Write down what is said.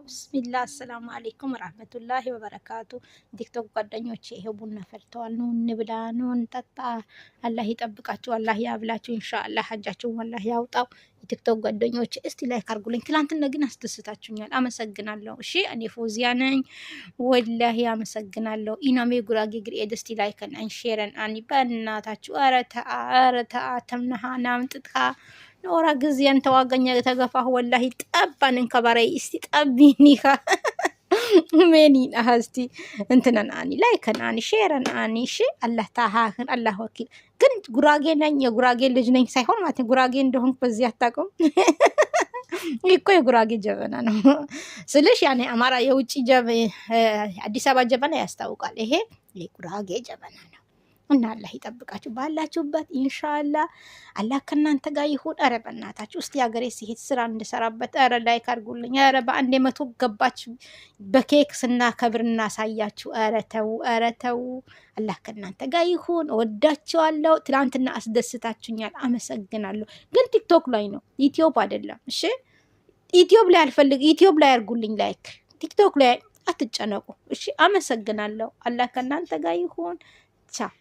ብስሚላ አሰላሙ አሌይኩም ረህመቱላሂ ወበረካቱ። ቲክቶክ ጓደኞቼ ይሄው ቡና ፈልተዋል። ኑ እንብላ፣ ኑ እንጠጣ። አላህ ይጠብቃችሁ፣ አላህ ያብላችሁ። ኢንሻአላህ ሀጃችሁን አላህ ያውጣው። የቲክቶክ ጓደኞቼ እስቲ ላይክ አድርጉልኝ። ትላንትና ግን አስደስታችሁኛል፣ አመሰግናለሁ። እሺ እኔ ፎዚያ ነኝ፣ ወላሂ አመሰግናለሁ። ኢናሜ ጉራጌ ግሬድ እስቲ ላይክን አንሼረን አኒ በእናታችሁ ኧረ ተአ ተምነሃ ናምጥጥካ ኖራ ጊዜ አንተ ዋገኛ ተገፋህ ወላሂ ጠባንን ከባራይ እስቲ ጠቢኒካ ሜኒን አህስቲ እንትነን አኒ ላይከን አኒ ሼረን አኒ እሺ አላህ ታሃህን አላህ ወኪል ግን ጉራጌ ነኝ የጉራጌ ልጅ ነኝ ሳይሆን ማለት ጉራጌ እንደሆንኩ በዚህ አታውቁም እኮ የጉራጌ ጀበና ነው ስልሽ ያኔ አማራ የውጪ አዲስ አበባ ጀበና ያስታውቃል። ይሄ የጉራጌ ጀበና ነው። እና አላህ ይጠብቃችሁ ባላችሁበት ኢንሻአላህ። አላህ ከእናንተ ጋር ይሁን። ኧረ በእናታችሁ እስቲ ሀገሬ ሲሄድ ስራ እንድሰራበት ኧረ ላይክ አድርጉልኝ። ኧረ በአንድ 100 ገባች በኬክ ስናከብር እናሳያችሁ። ኧረ ተው። አላህ ከእናንተ ጋር ይሁን። ወዳችኋለሁ። ትላንትና አስደስታችሁኛል፣ አመሰግናለሁ። ግን ቲክቶክ ላይ ነው፣ ዩቲዩብ አይደለም። እሺ ዩቲዩብ ላይ አልፈልግ፣ ዩቲዩብ ላይ አድርጉልኝ ላይክ። ቲክቶክ ላይ አትጨነቁ። እሺ አመሰግናለሁ። አላህ ከእናንተ ጋር ይሁን። ቻው